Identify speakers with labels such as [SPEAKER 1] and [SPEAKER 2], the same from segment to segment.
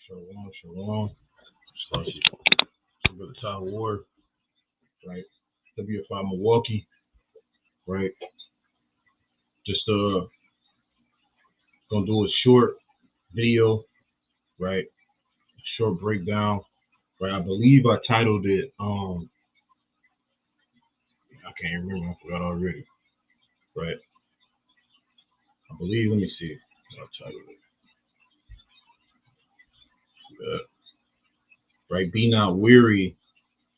[SPEAKER 1] Shalom, shalom. Slash Brother Todd Ward, right? WFI Milwaukee, right? Just gonna do a short video, right? A short breakdown, right? I believe I titled it I can't remember, I forgot already. Right. I believe, let me see what I titled it. Right, be not weary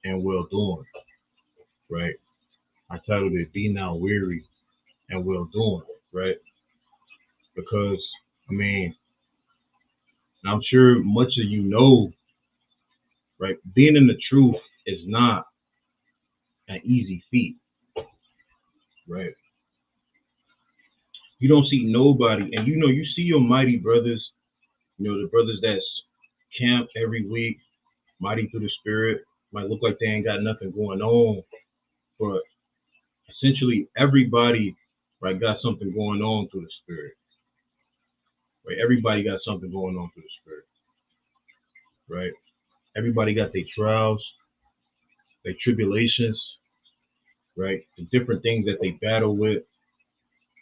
[SPEAKER 1] and well doing. Right. I titled it Be Not Weary and Well Doing, right? Because I mean, I'm sure much of you know, right? Being in the truth is not an easy feat, right? You don't see nobody, and you see your mighty brothers, the brothers that's camp every week, mighty through the spirit, might look like they ain't got nothing going on, but essentially everybody, right, got something going on through the spirit, right? Everybody got something going on through the spirit, right? Everybody got their trials, their tribulations, right? The different things that they battle with,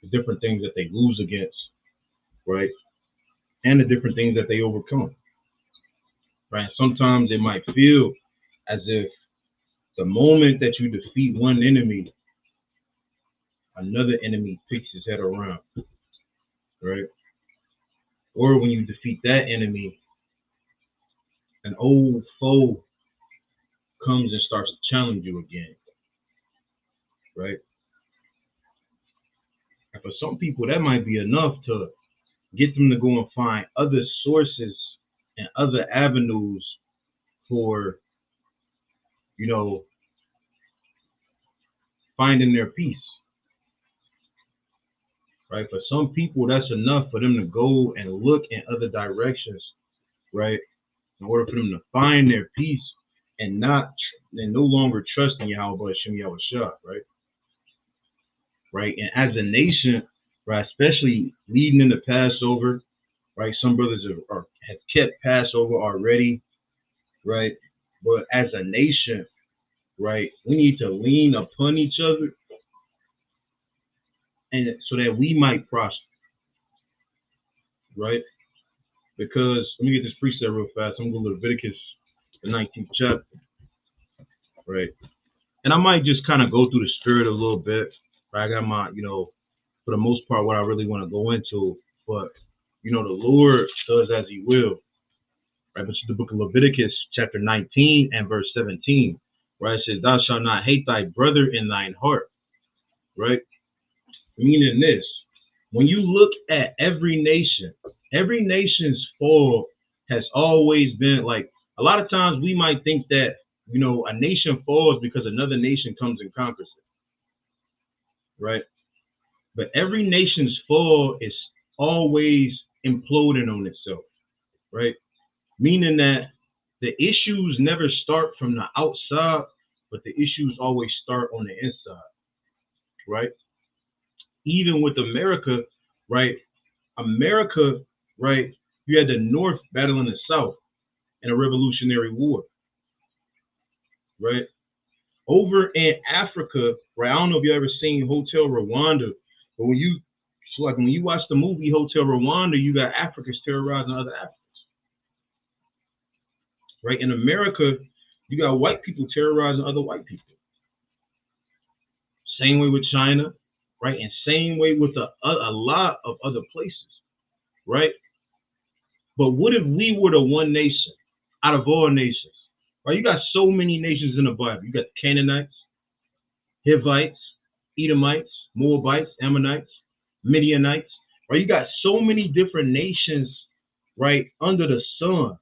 [SPEAKER 1] the different things that they lose against, right? And the different things that they overcome, right? Sometimes it might feel as if the moment that you defeat one enemy, another enemy picks his head around, right? Or when you defeat that enemy, an old foe comes and starts to challenge you again, right? And for some people, that might be enough to get them to go and find other sources and other avenues for, finding their peace, right? For some people, that's enough for them to go and look in other directions, right? In order for them to find their peace and no longer trust in Yahweh Hashem Yahushua, right? Right. And as a nation, right, especially leading into Passover, right? Some brothers have kept Passover already, right? But as a nation, right, we need to lean upon each other, and so that we might prosper, right? Because let me get this precept real fast. I'm going to Leviticus, the 19th chapter, right? And I might just kind of go through the spirit a little bit. Right? I got my, for the most part, what I really want to go into. But, the Lord does as he will. Right? But it's the book of Leviticus, chapter 19 and verse 17. Right? It says, thou shalt not hate thy brother in thine heart. Right? Meaning this, when you look at every nation's fall has always been like, a lot of times we might think that, a nation falls because another nation comes and conquers it, right? But every nation's fall is always imploding on itself, right? Meaning that the issues never start from the outside, but the issues always start on the inside, right? Even with America, right? America, right? You had the North battling the South in a Revolutionary War, right? Over in Africa, right? I don't know if you ever seen Hotel Rwanda, but when you watch the movie Hotel Rwanda, you got Africans terrorizing other Africans, right? In America, you got white people terrorizing other white people. Same way with China, right? And same way with a lot of other places, right? But what if we were the one nation out of all nations? Right? You got so many nations in the Bible. You got the Canaanites, Hivites, Edomites, Moabites, Ammonites, Midianites. Right? You got so many different nations, right, under the sun.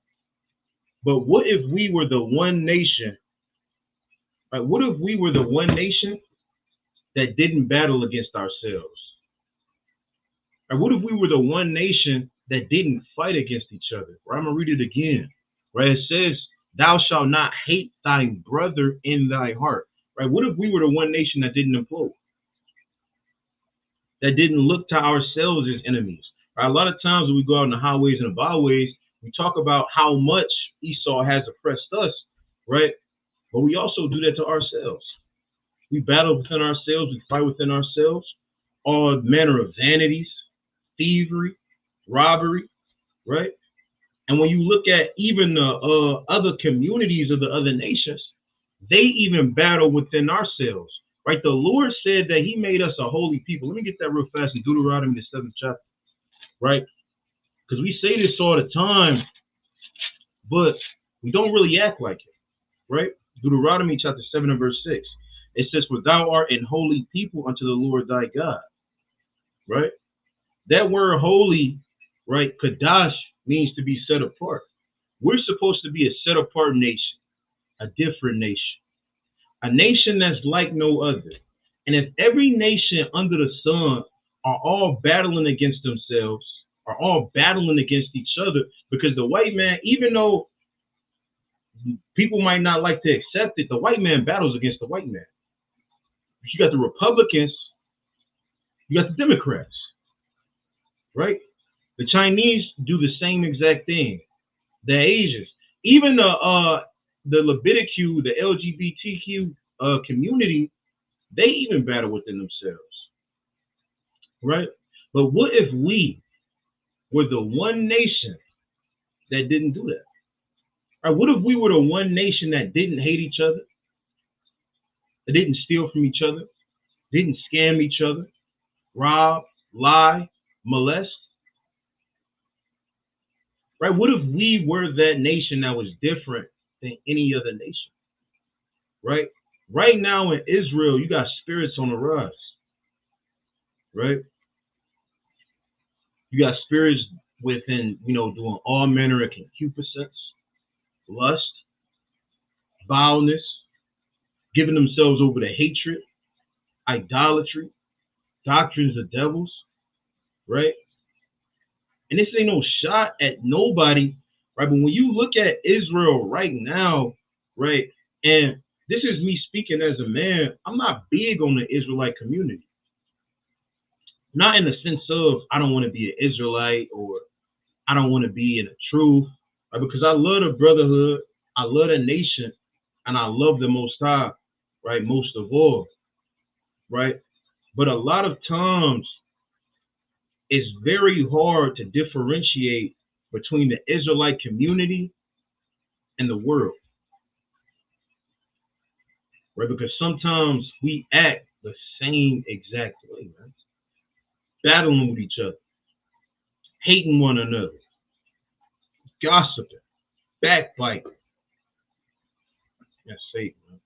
[SPEAKER 1] But what if we were the one nation? Right? What if we were the one nation that didn't battle against ourselves? Right? What if we were the one nation that didn't fight against each other? Right? I'm gonna read it again. Right? It says, thou shalt not hate thy brother in thy heart. Right? What if we were the one nation that didn't implode? That didn't look to ourselves as enemies? Right? A lot of times when we go out on the highways and the byways, We talk about how much Esau has oppressed us, right? But we also do that to ourselves. We battle within ourselves. We fight within ourselves. All manner of vanities, thievery, robbery, right? And when you look at even the other communities of the other nations, they even battle within ourselves, right? The Lord said that He made us a holy people. Let me get that real fast in Deuteronomy, the 7th chapter, right? Because we say this all the time, but we don't really act like it, right? Deuteronomy chapter 7 and verse 6. It says, "For thou art an holy people unto the Lord thy God," right? That word holy, right? Kadash means to be set apart. We're supposed to be a set apart nation, a different nation, a nation that's like no other. And if every nation under the sun are all battling against themselves, are all battling against each other, because the white man, even though people might not like to accept it, the white man battles against the white man. You got the Republicans, you got the Democrats, right? The Chinese do the same exact thing. The Asians, even the LGBTQ, the LGBTQ community, they even battle within themselves, right? But what if we were the one nation that didn't do that? Right? What if we were the one nation that didn't hate each other, that didn't steal from each other, didn't scam each other, rob, lie, molest? Right? What if we were that nation that was different than any other nation? Right? Right now in Israel, you got spirits on the rise. Right? You got spirits within, doing all manner of concupiscence, lust, vileness, giving themselves over to hatred, idolatry, doctrines of devils, right? And this ain't no shot at nobody, right? But when you look at Israel right now, right, and this is me speaking as a man, I'm not big on the Israelite community. Not in the sense of I don't want to be an Israelite or I don't want to be in the truth, right? Because I love the brotherhood, I love the nation, and I love the Most High, right? Most of all, right? But a lot of times it's very hard to differentiate between the Israelite community and the world, right? Because sometimes we act the same exact way, man. Battling with each other, hating one another, gossiping, backbiting. That's Satan, man.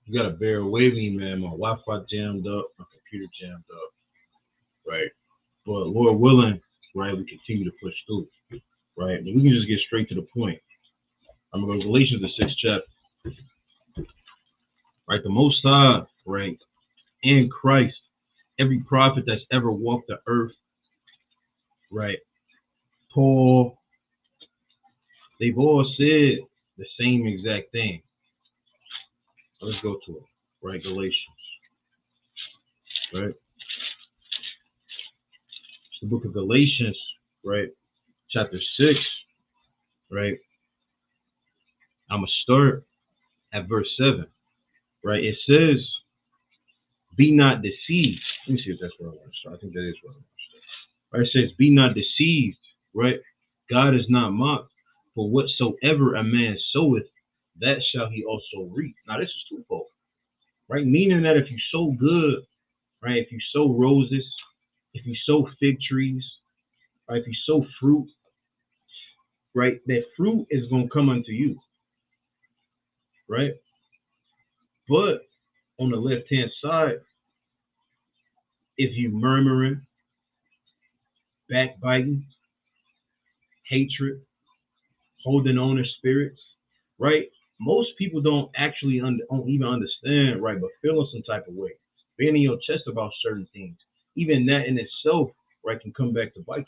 [SPEAKER 1] You gotta bear with me, man. My Wi-Fi jammed up, my computer jammed up, right? But Lord willing, right, we continue to push through, right? And we can just get straight to the point. I'm gonna go to Galatians, the 6th chapter, right? The Most High, right, in Christ, every prophet that's ever walked the earth, right? Paul, they've all said the same exact thing. Let's go to it, right? Galatians, right? It's the book of Galatians, right? Chapter 6, right? I'm going to start at verse 7, right? It says, be not deceived. Let me see if that's where I want to start. I think that is where I want to start. Right? It says, be not deceived, right? God is not mocked. For whatsoever a man soweth, that shall he also reap. Now, this is twofold, right? Meaning that if you sow good, right? If you sow roses, if you sow fig trees, right? If you sow fruit, right? That fruit is going to come unto you, right? But on the left-hand side, if you murmuring, backbiting, hatred, holding on to spirits, right? Most people don't actually don't even understand, right? But feeling some type of way, being in your chest about certain things, even that in itself, right, can come back to bite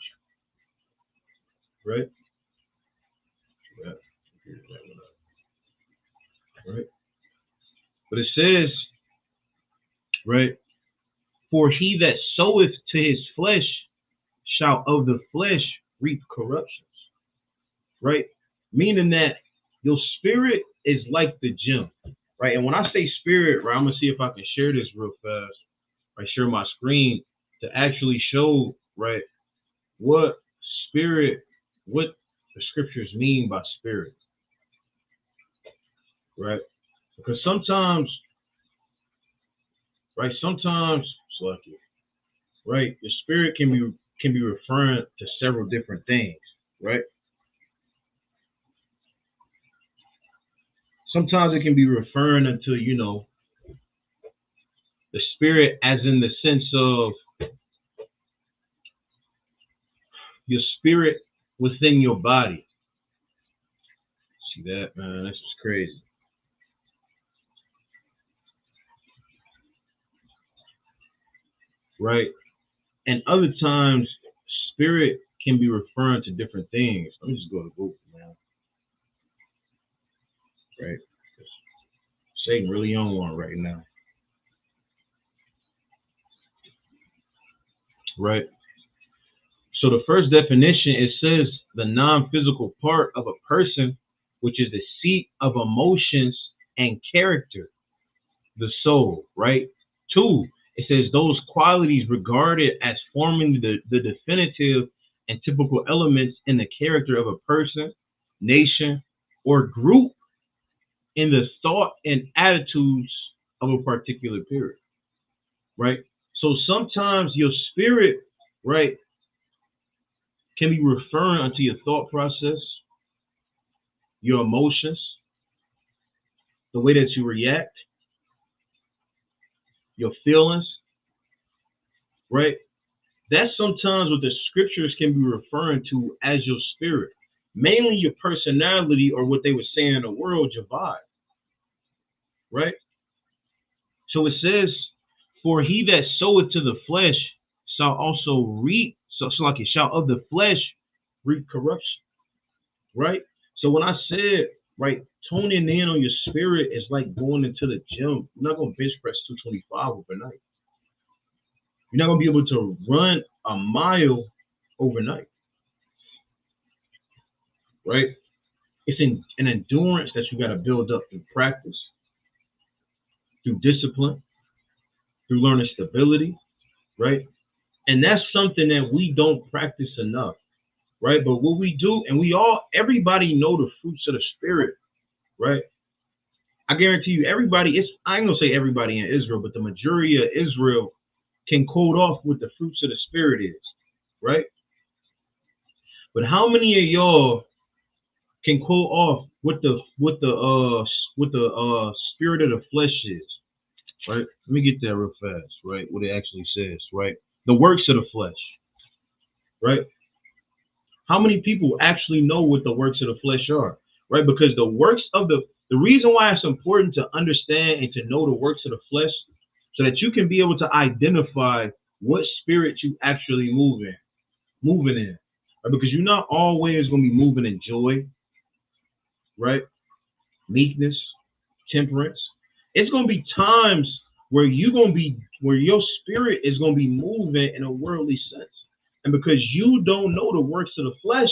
[SPEAKER 1] you, right? Right. But it says, right, for he that soweth to his flesh shall of the flesh reap corruptions, right? Meaning that your spirit is like the gym, right? And when I say spirit, right, I'm gonna see if I can share this real fast. I share my screen to actually show, right, what spirit, what the scriptures mean by spirit, right? Because sometimes, right, sometimes it's lucky, right? The spirit can be referring to several different things, right? Sometimes it can be referring to, the spirit as in the sense of your spirit within your body. See that, man? This is crazy. Right? And other times, spirit can be referring to different things. Let me just go to Google now. Right? Satan really on one right now. Right? So the first definition, it says the non-physical part of a person, which is the seat of emotions and character, the soul, right? 2, it says those qualities regarded as forming the definitive and typical elements in the character of a person, nation, or group in the thought and attitudes of a particular period, right? So sometimes your spirit, right, can be referring unto your thought process, your emotions, the way that you react, your feelings, right? That's sometimes what the scriptures can be referring to as your spirit, mainly your personality, or what they would say in the world, your vibe, right? So it says, for he that soweth to the flesh shall also reap, so like it shall of the flesh reap corruption, right? So when I said, right, toning in on your spirit is like going into the gym. You're not going to bench press 225 overnight. You're not going to be able to run a mile overnight, right? It's an endurance that you got to build up through practice, through discipline, through learning stability, right? And that's something that we don't practice enough, right? But what we do, and everybody know the fruits of the spirit, right? I guarantee you, I ain't gonna say everybody in Israel, but the majority of Israel can code off what the fruits of the spirit is, right? But how many of y'all can quote off what the spirit of the flesh is? right? Let me get that real fast, right? What it actually says, right? The works of the flesh, right? How many people actually know what the works of the flesh are, right? Because the reason why it's important to understand and to know the works of the flesh, so that you can be able to identify what spirit you actually moving in, right? Because you're not always going to be moving in joy, right? Meekness, temperance. It's going to be times where where your spirit is going to be moving in a worldly sense. And because you don't know the works of the flesh,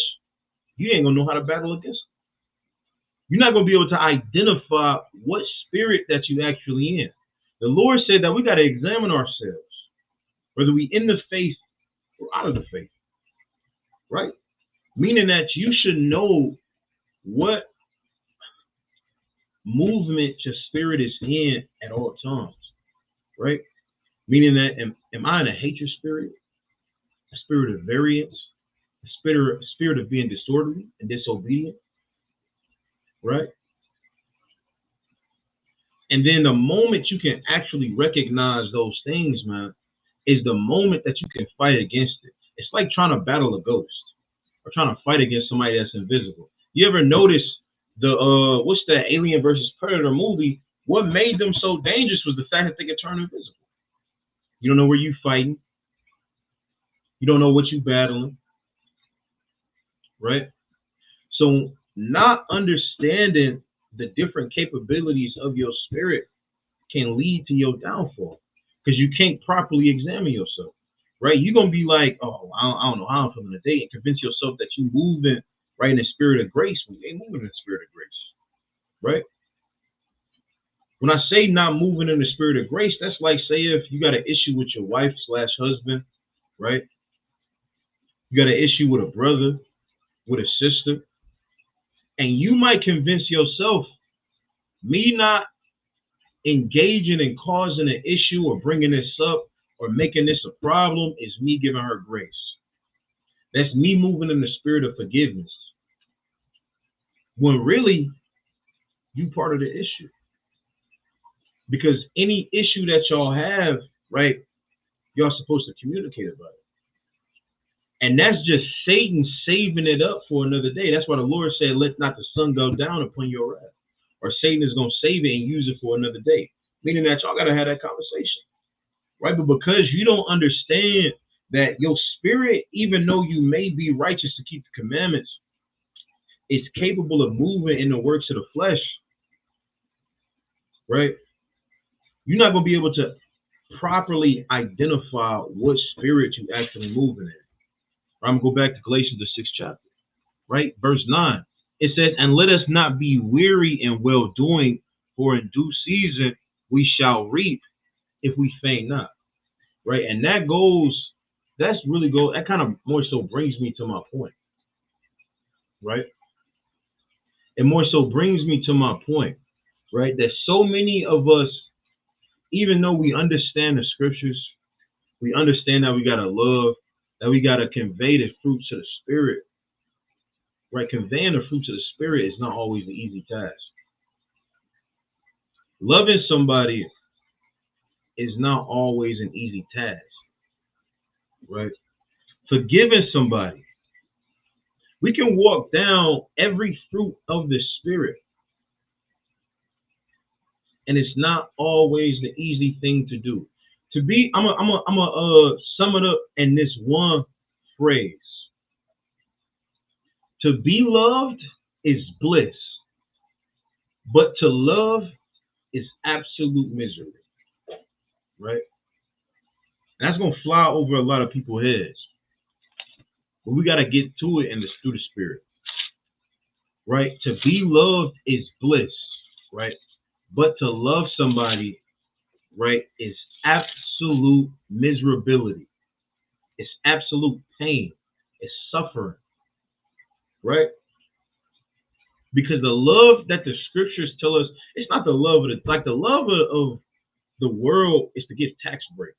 [SPEAKER 1] you ain't going to know how to battle against them. You're not going to be able to identify what spirit that you actually in. The Lord said that we got to examine ourselves, whether we in the faith or out of the faith, right? Meaning that you should know what movement your spirit is in at all times, right? Meaning that am I in a hatred spirit, a spirit of variance, a spirit of being disorderly and disobedient, right? And then the moment you can actually recognize those things, man, is the moment that you can fight against it. It's like trying to battle a ghost or trying to fight against somebody that's invisible. You ever notice the what's that Alien versus Predator movie? What made them so dangerous was the fact that they could turn invisible. You don't know where you fighting. You don't know what you battling, right? So not understanding the different capabilities of your spirit can lead to your downfall because you can't properly examine yourself, right? You're going to be like, oh, I don't know how I'm feeling today, and convince yourself that you're moving right in the spirit of grace when you ain't moving in the spirit of grace, right? When I say not moving in the spirit of grace, that's like, say, if you got an issue with your wife / husband, right? You got an issue with a brother, with a sister, and you might convince yourself, me not engaging and causing an issue or bringing this up or making this a problem is me giving her grace. That's me moving in the spirit of forgiveness. When really, you part of the issue. Because any issue that y'all have, right, y'all supposed to communicate about it. And that's just Satan saving it up for another day. That's why the Lord said, let not the sun go down upon your wrath. Or Satan is going to save it and use it for another day. Meaning that y'all got to have that conversation. Right? But because you don't understand that your spirit, even though you may be righteous to keep the commandments, is capable of moving in the works of the flesh, right? You're not going to be able to properly identify what spirit you actually moving in. I'm going to go back to Galatians, the 6th chapter, right? Verse 9. It says, and let us not be weary in well-doing, for in due season we shall reap if we faint not, right? And that kind of more so brings me to my point, right? It more so brings me to my point, right? That so many of us, even though we understand the scriptures, we understand that we got to love, that we got to convey the fruits of the spirit, right? Conveying the fruits of the spirit is not always an easy task. Loving somebody is not always an easy task, right? Forgiving somebody, we can walk down every fruit of the spirit, and it's not always the easy thing to do. I'm gonna sum it up in this one phrase. To be loved is bliss, but to love is absolute misery, right? And that's gonna fly over a lot of people's heads, but we gotta get to it through the spirit, right? To be loved is bliss, right? But to love somebody, right, is absolute miserability. It's absolute pain. It's suffering, right? Because the love that the scriptures tell us, it's not the love of the love of the world is to get tax breaks,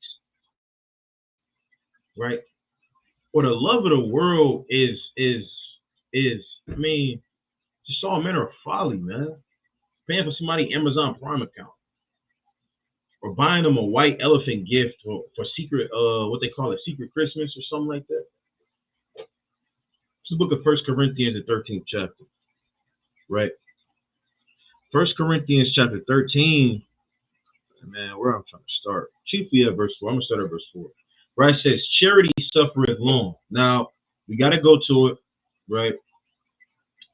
[SPEAKER 1] right? Or the love of the world is I mean, just all manner of folly, man. Paying for somebody's Amazon Prime account, or buying them a white elephant gift for secret, what they call it, secret Christmas or something like that. It's the book of 1 Corinthians, the 13th chapter, right? 1 Corinthians chapter 13, man, where I'm trying to start. Chiefly at verse 4. I'm going to start at verse 4. Right, it says, charity suffereth long. Now, we got to go to it, right?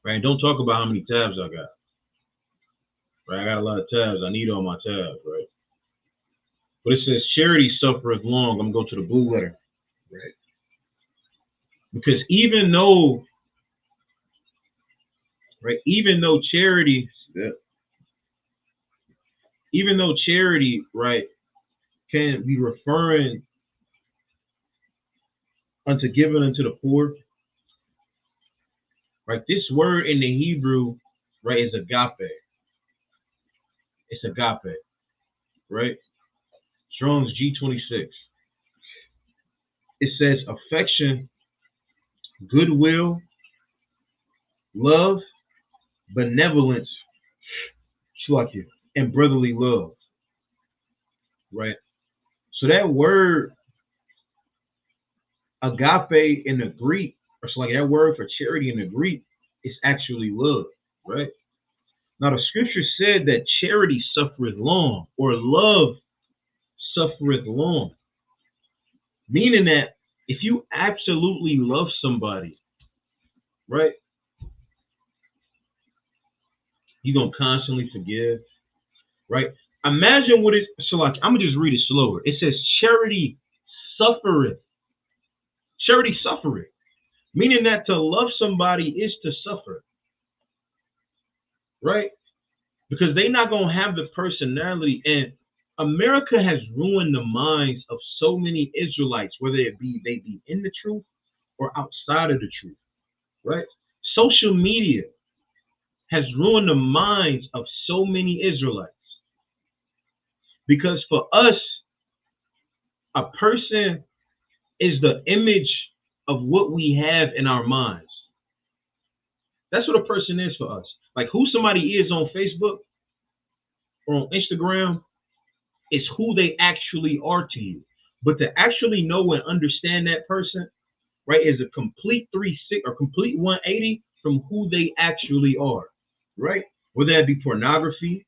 [SPEAKER 1] Right, don't talk about how many tabs I got. Right, I got a lot of tabs. I need all my tabs, right? But it says, charity suffereth long. I'm going to go to the blue letter, right? Because even though charity, right, can be referring unto giving unto the poor, right? This word in the Hebrew, right, is agape. It's agape, right? Strong's G26. It says affection, goodwill, love, benevolence, and brotherly love, right? So that word agape in the Greek, or so like that word for charity in the Greek, is actually love, right? Now the scripture said that charity suffereth long, or love suffereth long, meaning that if you absolutely love somebody, right, you're gonna constantly forgive, right? Imagine what it, so like, I'm gonna just read it slower. It says charity suffereth. Charity suffereth, meaning that to love somebody is to suffer, right? Because they're not gonna have the personality, and America has ruined the minds of so many Israelites, whether they be in the truth or outside of the truth, right? Social media has ruined the minds of so many Israelites. Because for us, a person is the image of what we have in our minds. That's what a person is for us. Like who somebody is on Facebook or on Instagram is who they actually are to you. But to actually know and understand that person, right, is a complete 360 or complete 180 from who they actually are, right? Whether that be pornography,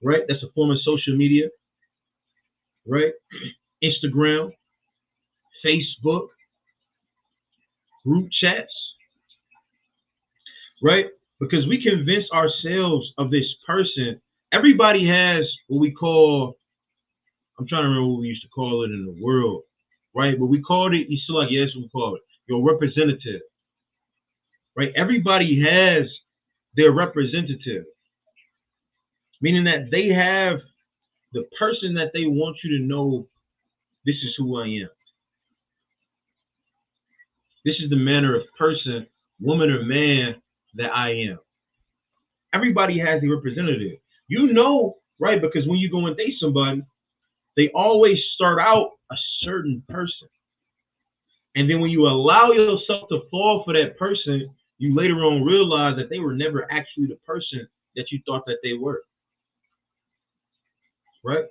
[SPEAKER 1] right? That's a form of social media, right? Instagram, Facebook, group chats, right? Because we convince ourselves of this person. Everybody has what we call, I'm trying to remember what we used to call it in the world, right? But we called it, you still like, yes, we call it your representative, right? Everybody has their representative, meaning that they have the person that they want you to know, this is who I am. This is the manner of person, woman or man that I am. Everybody has the representative. You know, right? Because when you go and date somebody, they always start out a certain person. And then when you allow yourself to fall for that person, you later on realize that they were never actually the person that you thought that they were. Right?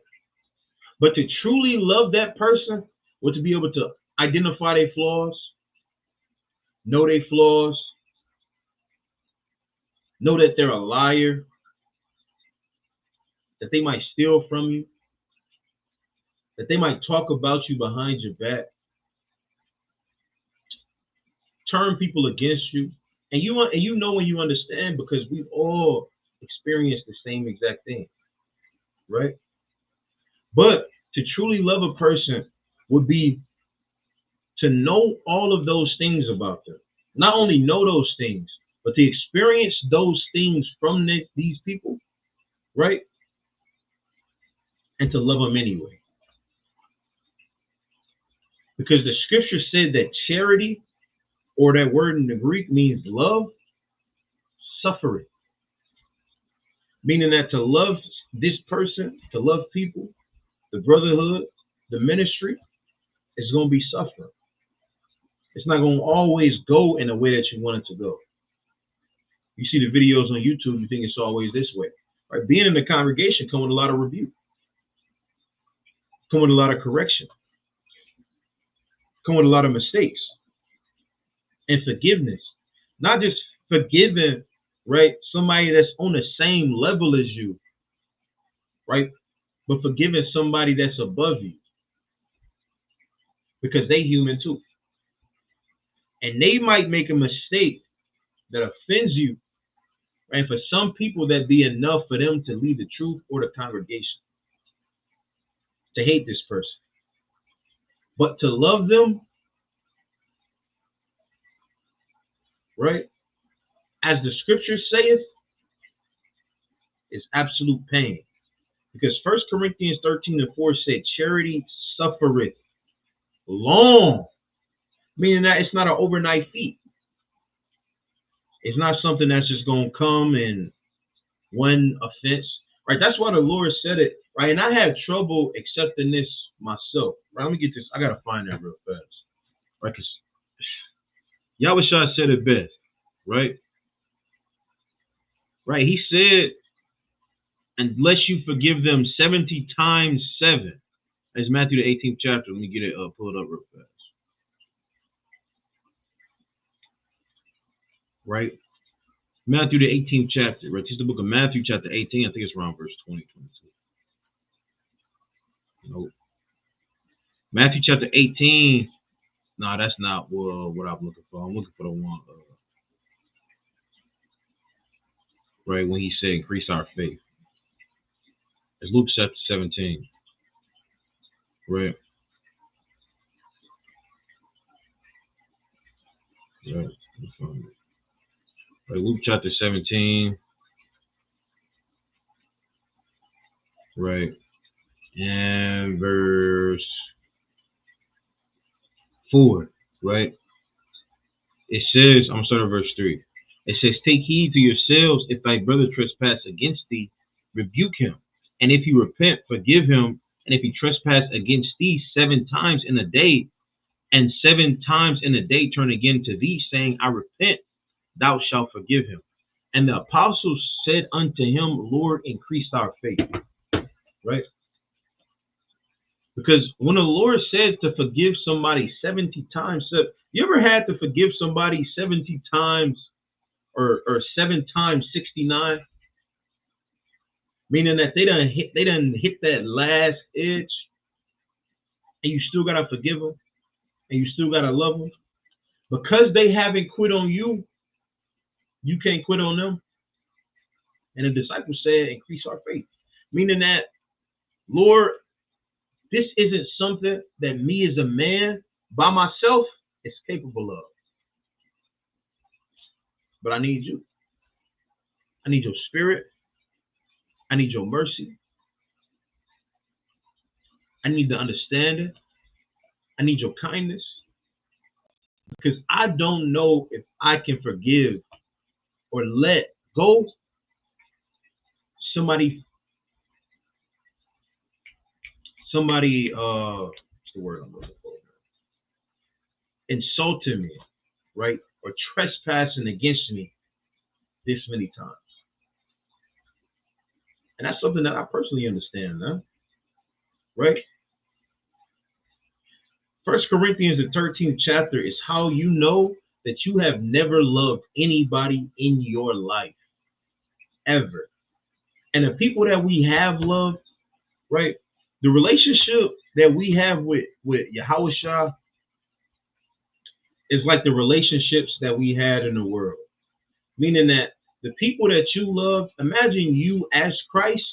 [SPEAKER 1] But to truly love that person, or to be able to identify their flaws, know their flaws, know that they're a liar, that they might steal from you, that they might talk about you behind your back, turn people against you, and you know when you understand, because we've all experienced the same exact thing, right? But to truly love a person would be to know all of those things about them. Not only know those things, but to experience those things from these people, right? And to love them anyway. Because the scripture said that charity, or that word in the Greek, means love, suffering. Meaning that to love this person, to love people, the brotherhood, the ministry, is going to be suffering. It's not going to always go in the way that you want it to go. You see the videos on YouTube, you think it's always this way. Right? Being in the congregation comes with a lot of rebuke. come with a lot of correction, come with a lot of mistakes and forgiveness. Not just forgiving, right, somebody that's on the same level as you, right, but forgiving somebody that's above you because they human too. And they might make a mistake that offends you. And for some people, that be enough for them to leave the truth or the congregation, to hate this person. But to love them, right, as the scripture saith, is absolute pain. Because 1 Corinthians 13:4 said, charity suffereth long, meaning that it's not an overnight feat. It's not something that's just going to come in one offense, right? That's why the Lord said it, right? And I had trouble accepting this myself, right? Let me get this. I got to find that real fast, right? Because Yahushua said it best, right? Right? He said, unless you forgive them 70 times 7. That's Matthew the 18th chapter. Let me get it pulled up real fast. Right? Matthew the 18th chapter, right? It's the book of Matthew chapter 18. I think it's around verse 20, 22. Nope. Matthew chapter 18. No, that's not what I'm looking for. I'm looking for the one, right, when he said increase our faith. It's Luke chapter 17. Right? Right. Right. Luke chapter 17. Right. And verse 4. Right? It says, I'm starting at verse 3. It says, take heed to yourselves. If thy brother trespass against thee, rebuke him. And if he repent, forgive him. And if he trespass against thee 7 times in a day, and 7 times in a day turn again to thee, saying, I repent, thou shalt forgive him. And the apostles said unto him, Lord, increase our faith. Right? Because when the Lord said to forgive somebody 70 times, you ever had to forgive somebody 70 times or 7 times 69? Meaning that they done hit that last edge, and you still gotta forgive them, and you still gotta love them. Because they haven't quit on you, you can't quit on them. And the disciples said, increase our faith. Meaning that, Lord, this isn't something that me as a man by myself is capable of. But I need you. I need your spirit. I need your mercy. I need the understanding. I need your kindness. Because I don't know if I can forgive or let go somebody, what's the word I'm looking for? Insulting me, right? Or trespassing against me this many times. And that's something that I personally understand, huh? Right? 1 Corinthians, the 13th chapter, is how you know that you have never loved anybody in your life, ever. And the people that we have loved, right? The relationship that we have with Yahushua is like the relationships that we had in the world. Meaning that the people that you love, imagine you as Christ,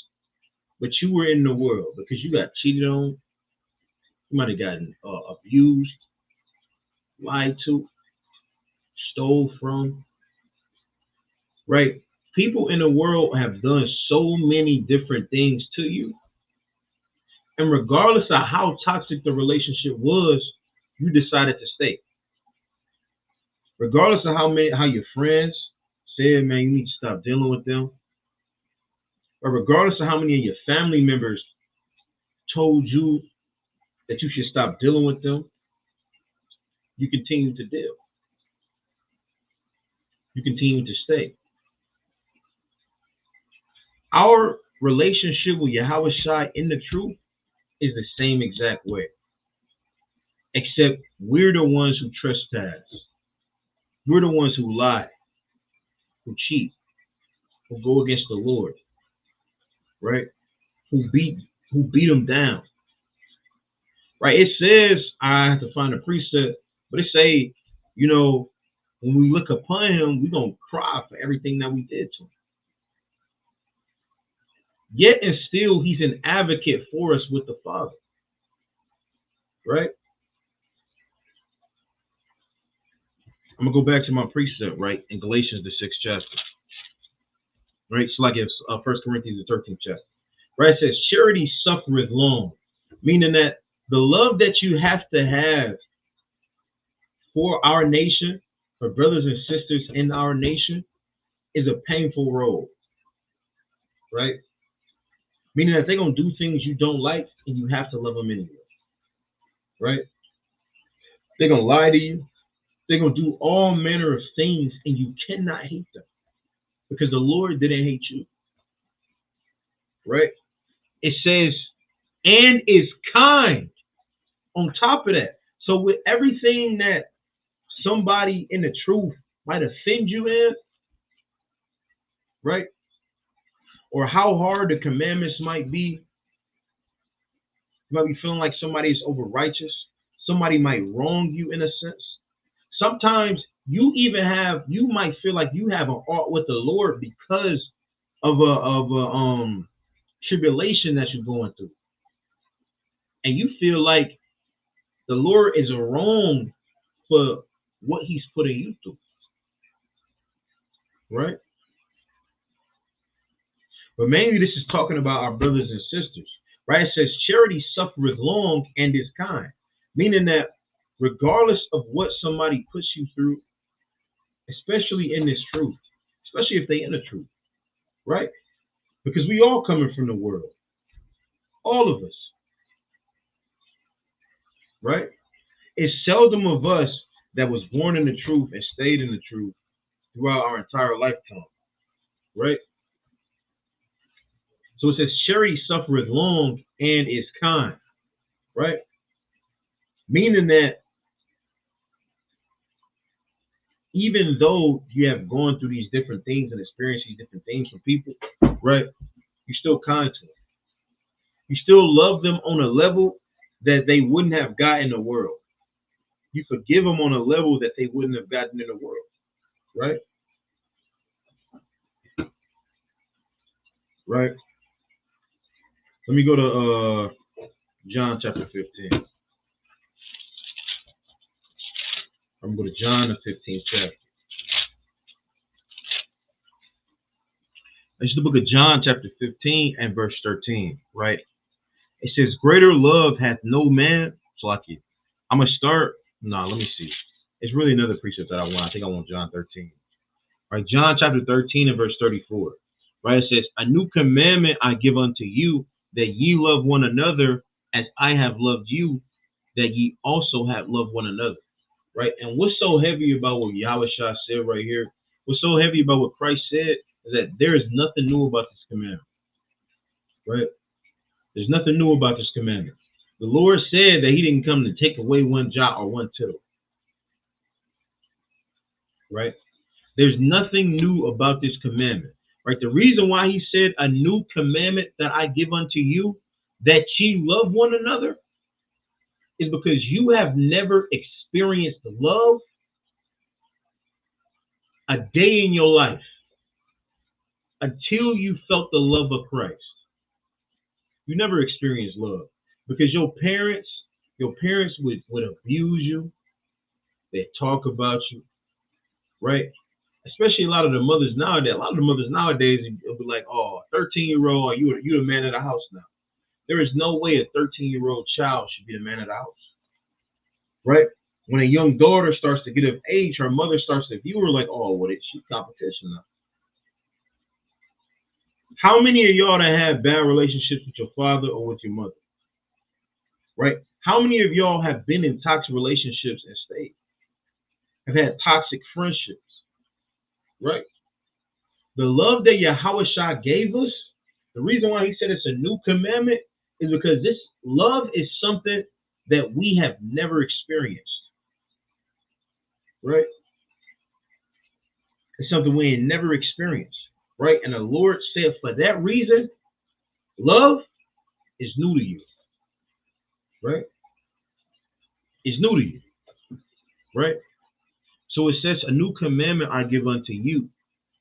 [SPEAKER 1] but you were in the world because you got cheated on, you might have gotten abused, lied to, stole from, right? People in the world have done so many different things to you. And regardless of how toxic the relationship was, you decided to stay. Regardless of how your friends said, man, you need to stop dealing with them. Or regardless of how many of your family members told you that you should stop dealing with them, you continue to deal. You continue to stay. Our relationship with Yahushua in the truth is the same exact way. Except we're the ones who trespass. We're the ones who lie, who cheat, who go against the Lord, right? Who beat them down. Right? It says, I have to find a precept, but it say, you know, when we look upon him, we're gonna cry for everything that we did to him. Yet and still he's an advocate for us with the Father. Right? I'm gonna go back to my precept, right? In Galatians, the 6th chapter. Right? So like it's 1 Corinthians, the 13th chapter. Right? It says, charity suffereth long, meaning that the love that you have to have for our nation, for brothers and sisters in our nation, is a painful road. Right? Meaning that they're gonna do things you don't like and you have to love them anyway. Right? They're gonna lie to you. They're gonna do all manner of things and you cannot hate them. Because the Lord didn't hate you. Right? It says, and is kind on top of that. So with everything that somebody in the truth might offend you in, right? Or how hard the commandments might be, you might be feeling like somebody is over righteous. Somebody might wrong you in a sense. Sometimes you might feel like you have an art with the Lord because of a tribulation that you're going through. And you feel like the Lord is wrong for what he's putting you through. Right? But mainly this is talking about our brothers and sisters. Right? It says charity suffereth long and is kind. Meaning that regardless of what somebody puts you through, especially in this truth, especially if they in the truth, right? Because we all coming from the world. All of us. Right? It's seldom of us that was born in the truth and stayed in the truth throughout our entire lifetime. Right? So it says, charity suffereth long and is kind. Right? Meaning that even though you have gone through these different things and experienced these different things from people, right? You're still kind to them. You still love them on a level that they wouldn't have got in the world. You forgive them on a level that they wouldn't have gotten in the world. Right? Right? Let me go to John chapter 15. I'm going to go to John, the 15th chapter. It's the book of John chapter 15 and verse 13. Right? It says, greater love hath no man. So I'm going to start. Let me see. It's really another precept that I want. I think I want John 13. Right? John chapter 13 and verse 34. Right? It says, a new commandment I give unto you, that ye love one another as I have loved you, that ye also have loved one another. Right? And what's so heavy about what Yahushua said right here, what's so heavy about what Christ said, is that there is nothing new about this commandment. Right? There's nothing new about this commandment. The Lord said that he didn't come to take away one jot or one tittle. Right? There's nothing new about this commandment. Right? The reason why he said a new commandment that I give unto you, that ye love one another, is because you have never experienced love a day in your life until you felt the love of Christ. You never experienced love because your parents would abuse you. They talk about you, right? Especially a lot of the mothers nowadays will be like, oh, 13-year-old, you the man of the house now. There is no way a 13-year-old child should be the man of the house, right? When a young daughter starts to get of age, her mother starts to view her like, oh, what is she competition now? How many of y'all that have bad relationships with your father or with your mother? Right? How many of y'all have been in toxic relationships and stayed? Have had toxic friendships? Right? The love that Yahushua gave us, the reason why he said it's a new commandment is because this love is something that we have never experienced, right? It's something we ain't never experienced, right? And the Lord said, for that reason, love is new to you, right? It's new to you, right? So it says, a new commandment I give unto you,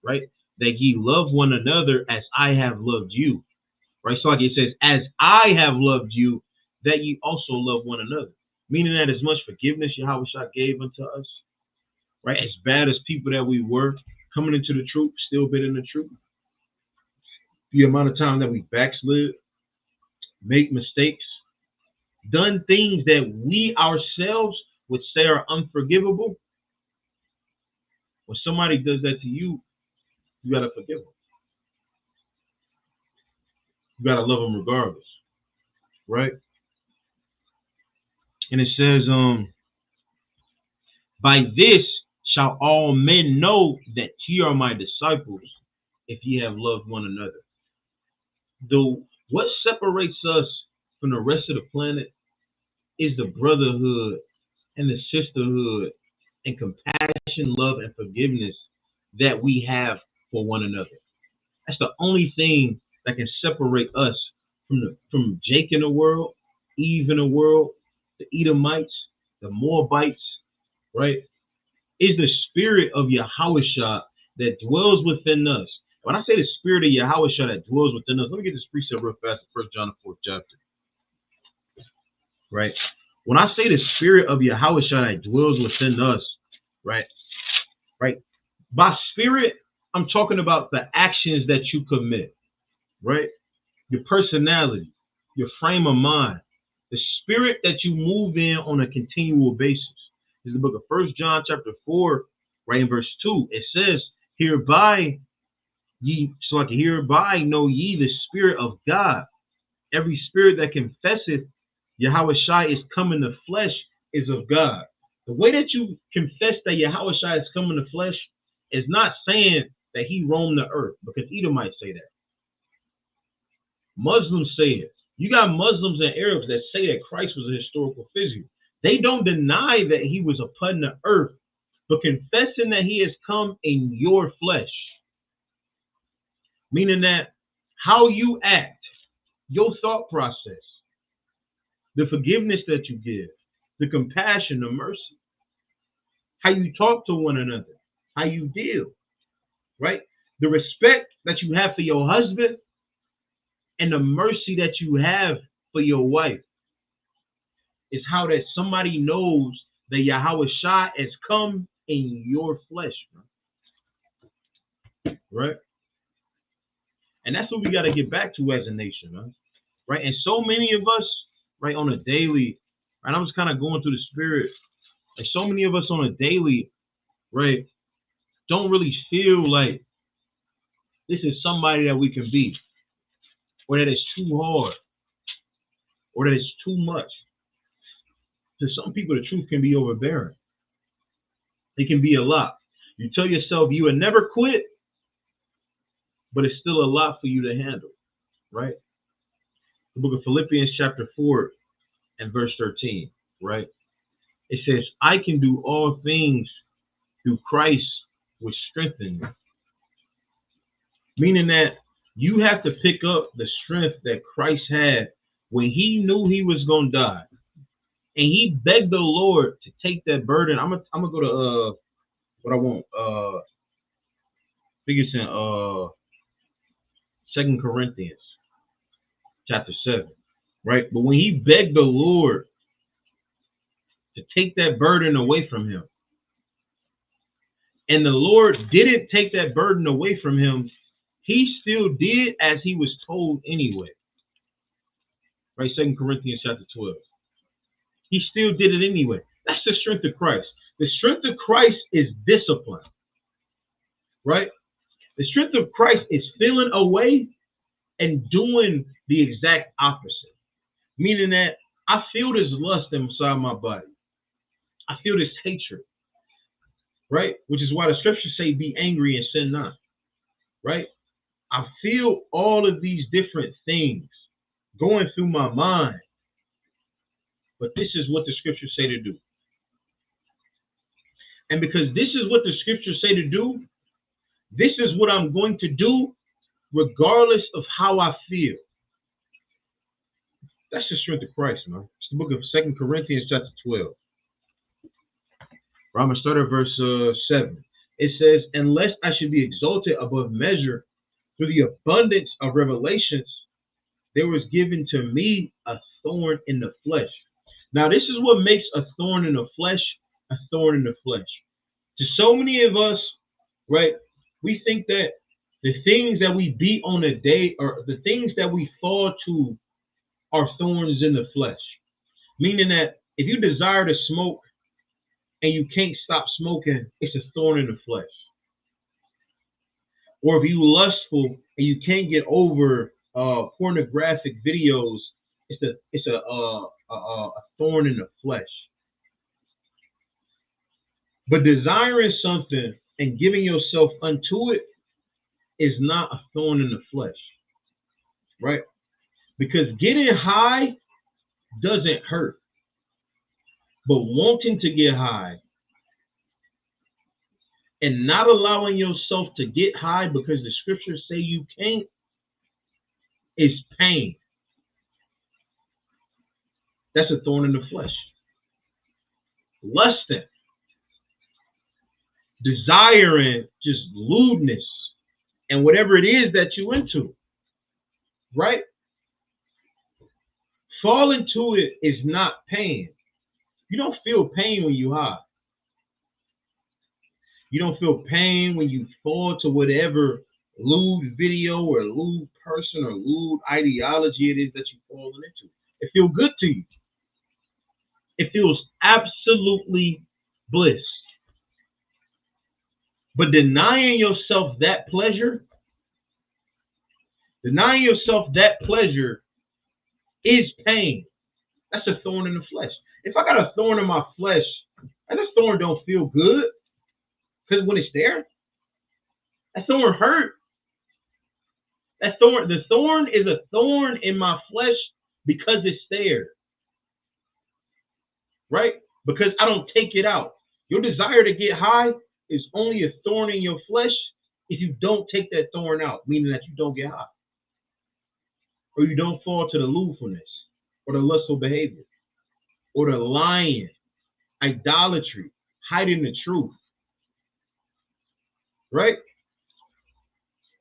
[SPEAKER 1] right? That ye love one another as I have loved you, right? So like it says, as I have loved you, that ye also love one another. Meaning that as much forgiveness Yahweh Shah gave unto us, right? As bad as people that we were, coming into the truth, still been in the truth. The amount of time that we backslid, make mistakes, done things that we ourselves would say are unforgivable. When somebody does that to you, you gotta forgive them. You gotta love them regardless, right? And it says, by this shall all men know that ye are my disciples, if ye have loved one another. Though what separates us from the rest of the planet is the brotherhood and the sisterhood and compassion, love, and forgiveness that we have for one another. That's the only thing that can separate us from Jake in the world, Eve in the world, the Edomites, the Moabites, right? Is the spirit of Yahushua that dwells within us. When I say the spirit of Yahushua that dwells within us, let me get this precept real fast in 1 John the 4th chapter. Right? When I say the spirit of Yahushua that dwells within us, right? Right? By spirit, I'm talking about the actions that you commit, right? Your personality, your frame of mind, the spirit that you move in on a continual basis. This is the book of 1 John chapter 4, right in verse 2. It says, hereby know ye the spirit of God. Every spirit that confesseth Yahushua is come in the flesh is of God. The way that you confess that Yahushua is come in the flesh is not saying that he roamed the earth, because Edomites say that. Muslims say it. You got Muslims and Arabs that say that Christ was a historical figure. They don't deny that he was upon the earth, but confessing that he has come in your flesh. Meaning that how you act, your thought process, the forgiveness that you give, the compassion, the mercy, how you talk to one another, how you deal, right? The respect that you have for your husband and the mercy that you have for your wife is how that somebody knows that Yahushua has come in your flesh, right? And that's what we got to get back to as a nation, man. Right? And so many of us, right, on a daily, right, I was kind of going through the spirit, like so many of us on a daily, right, don't really feel like this is somebody that we can be, or that it's too hard, or that it's too much. To some people, the truth can be overbearing. It can be a lot. You tell yourself you will never quit, but it's still a lot for you to handle, right? The book of Philippians chapter 4 and verse 13, right? It says, I can do all things through Christ which strengthens me. Meaning that you have to pick up the strength that Christ had when he knew he was going to die. And he begged the Lord to take that burden. I'm gonna go to what I want. I think it's in 2 Corinthians chapter 7. Right? But when he begged the Lord to take that burden away from him, and the Lord didn't take that burden away from him, he still did as he was told anyway. Right? 2 Corinthians chapter 12. He still did it anyway. That's the strength of Christ. The strength of Christ is discipline. Right? The strength of Christ is feeling away and doing the exact opposite. Meaning that I feel this lust inside my body. I feel this hatred. Right? Which is why the scriptures say, be angry and sin not. Right? I feel all of these different things. going through my mind. But this is what the scriptures say to do. And because this is what the scriptures say to do, this is what I'm going to do regardless of how I feel. That's the strength of Christ, man. It's the book of 2 Corinthians chapter 12. I'm going to start at verse 7. It says, unless I should be exalted above measure through the abundance of revelations, there was given to me a thorn in the flesh. Now, this is what makes a thorn in the flesh a thorn in the flesh. To so many of us, right, we think that the things that we beat on a day or the things that we fall to are thorns in the flesh. Meaning that if you desire to smoke and you can't stop smoking, it's a thorn in the flesh. Or if you lustful and you can't get over pornographic videos, it's a thorn in the flesh. But desiring something and giving yourself unto it is not a thorn in the flesh, right? Because getting high doesn't hurt, but wanting to get high and not allowing yourself to get high because the scriptures say you can't is pain. That's a thorn in the flesh. Lusting, desiring just lewdness and whatever it is that you into, right? Falling to it is not pain. You don't feel pain when you high. You don't feel pain when you fall to whatever lewd video or lewd person or lewd ideology it is that you're falling into. It feels good to you. It feels absolutely bliss. But denying yourself that pleasure is pain. That's a thorn in the flesh. If I got a thorn in my flesh, and this thorn don't feel good, because when it's there, that thorn hurt. The thorn is a thorn in my flesh because it's there. Right? Because I don't take it out. Your desire to get high is only a thorn in your flesh if you don't take that thorn out, meaning that you don't get high. Or you don't fall to the lewdness or the lustful behavior or the lying, idolatry, hiding the truth. Right?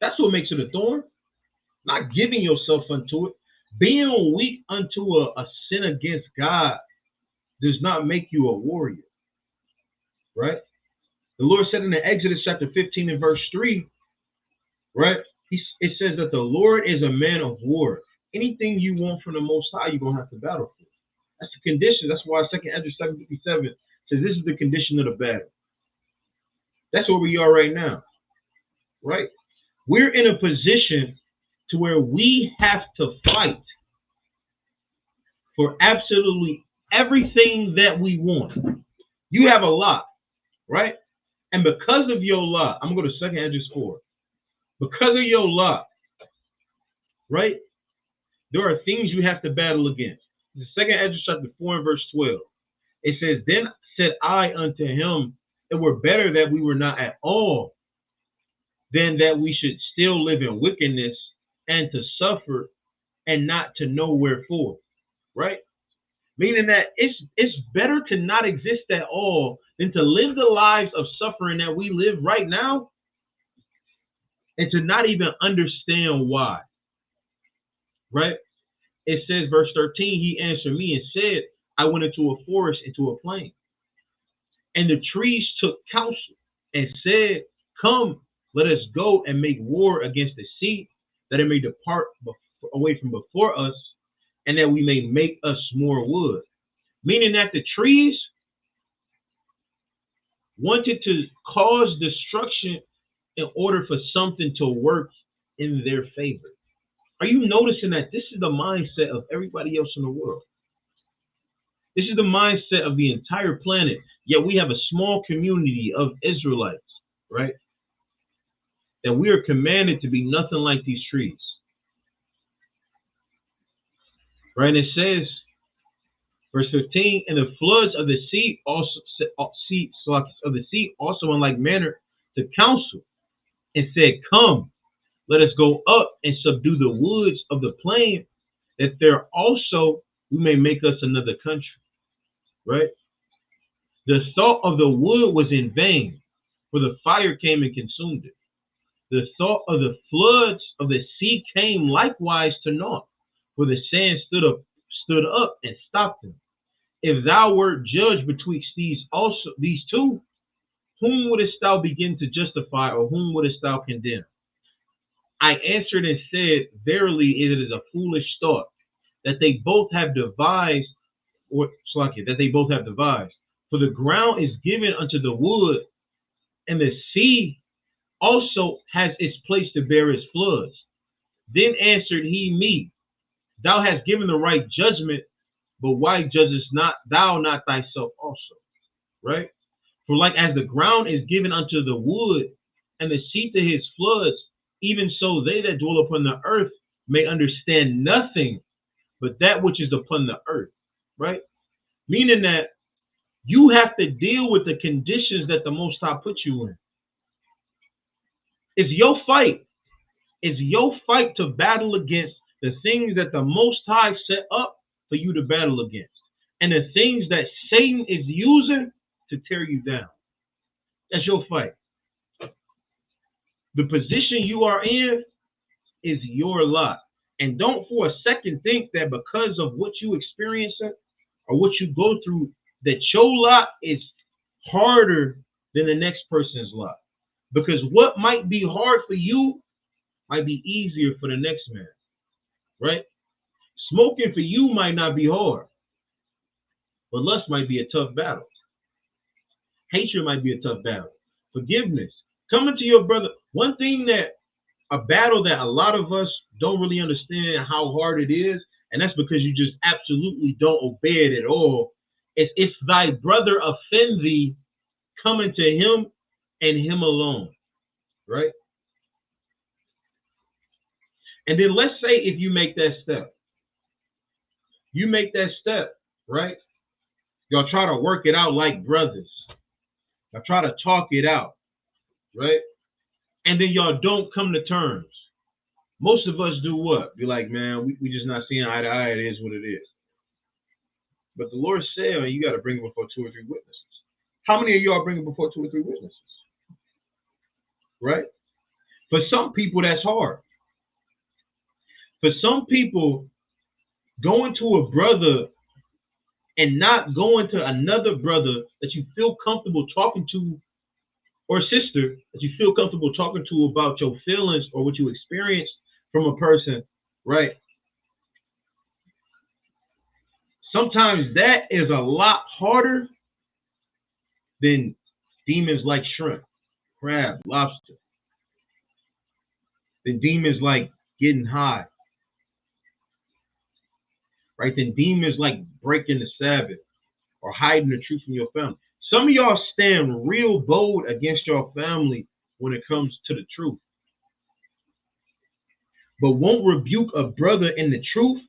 [SPEAKER 1] That's what makes it a thorn. Not giving yourself unto it. Being weak unto a sin against God does not make you a warrior. Right? The Lord said in the Exodus chapter 15 and verse 3, right? It says that the Lord is a man of war. Anything you want from the Most High, you're going to have to battle for. That's the condition. That's why 2 Ezra 7:57 says this is the condition of the battle. That's where we are right now, right? We're in a position to where we have to fight for absolutely everything that we want. You have a lot, right? And because of your lot, I'm going to go to 2 Ezra 4. Because of your lot, right? There are things you have to battle against. The 2 Ezra chapter 4 and verse 12. It says, then said I unto him, it were better that we were not at all than that we should still live in wickedness and to suffer and not to know wherefore. Right? Meaning that it's better to not exist at all than to live the lives of suffering that we live right now and to not even understand why. Right? It says, verse 13, he answered me and said, I went into a forest, into a plain. And the trees took counsel and said, come, let us go and make war against the sea, that it may depart away from before us, and that we may make us more wood. Meaning that the trees wanted to cause destruction in order for something to work in their favor. Are you noticing that this is the mindset of everybody else in the world? This is the mindset of the entire planet. Yet we have a small community of Israelites, right? That we are commanded to be nothing like these trees. right? And it says, verse 15, and the floods of the sea also in like manner to counsel and said, come, let us go up and subdue the woods of the plain, that there also we may make us another country. Right? The thought of the wood was in vain, for the fire came and consumed it. The thought of the floods of the sea came likewise to naught, for the sand stood up and stopped them. If thou wert judged betwixt these two, whom wouldest thou begin to justify, or whom wouldest thou condemn? I answered and said, verily it is a foolish thought that they both have devised, For the ground is given unto the wood, and the sea also has its place to bear its floods. Then answered he me, thou hast given the right judgment, but why judgest not thou not thyself also? Right? For like as the ground is given unto the wood, and the sea to his floods, even so they that dwell upon the earth may understand nothing but that which is upon the earth. Right? Meaning that you have to deal with the conditions that the Most High put you in. It's your fight. It's your fight to battle against the things that the Most High set up for you to battle against, and the things that Satan is using to tear you down. That's your fight. The position you are in is your lot. And don't for a second think that because of what you experience or what you go through, that your lot is harder than the next person's lot. Because what might be hard for you might be easier for the next man. Right? Smoking for you might not be hard, but lust might be a tough battle. Hatred might be a tough battle. Forgiveness. Coming to your brother. One thing that a battle that a lot of us don't really understand how hard it is, and that's because you just absolutely don't obey it at all, is if thy brother offend thee, coming to him and him alone. Right? And then let's say if you make that step. You make that step, right? Y'all try to work it out like brothers. Y'all try to talk it out, right? And then y'all don't come to terms. Most of us do what? Be like, man, we just not seeing eye to eye. It is what it is. But the Lord said, man, you got to bring it before 2 or 3 witnesses. How many of you are bringing before 2 or 3 witnesses? Right? For some people, that's hard. For some people, going to a brother and not going to another brother that you feel comfortable talking to, or sister that you feel comfortable talking to about your feelings or what you experienced from a person, right? Sometimes that is a lot harder than demons like shrimp, crab, lobster. Than demons like getting high, right? Than demons like breaking the Sabbath or hiding the truth from your family. Some of y'all stand real bold against your family when it comes to the truth, but won't rebuke a brother in the truth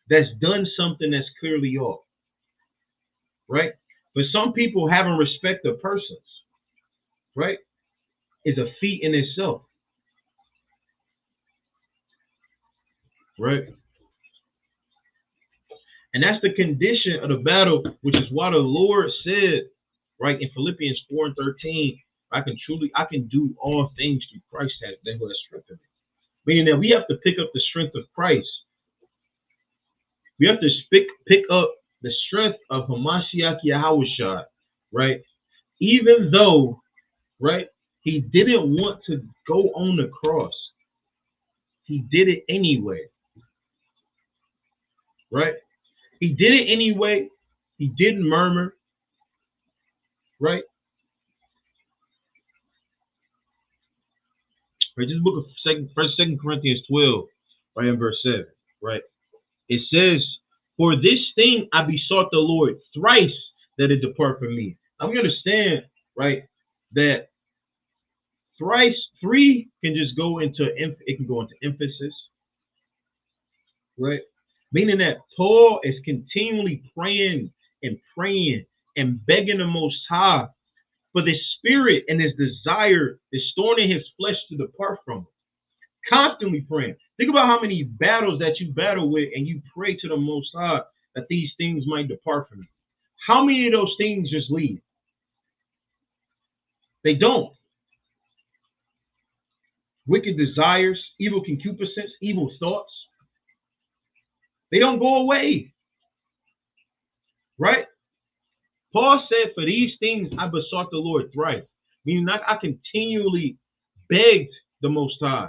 [SPEAKER 1] that's done something that's clearly off, right? But some people having respect of persons, right, is a feat in itself, right? And that's the condition of the battle, which is why the Lord said, right, in Philippians 4:13, I can do all things through Christ that who has strengthened me. Meaning that we have to pick up the strength of Christ. We have to pick up the strength of Hamashiach Yahushua, right? Even though, right, he didn't want to go on the cross, he did it anyway, right? He did it anyway. He didn't murmur, right? Right, this book of Second Corinthians 12, right in verse 7, right? It says, for this thing I besought the Lord thrice that it depart from me. I'm going to understand, right, that thrice, 3 can just go into, it can go into emphasis, right? Meaning that Paul is continually praying and praying and begging the Most High for this spirit and this desire, this thorn in his flesh to depart from him. Constantly praying. Think about how many battles that you battle with and you pray to the Most High that these things might depart from you. How many of those things just leave? They don't. Wicked desires, evil concupiscence, evil thoughts, they don't go away. Right? Paul said, for these things I besought the Lord thrice. Meaning I continually begged the Most High,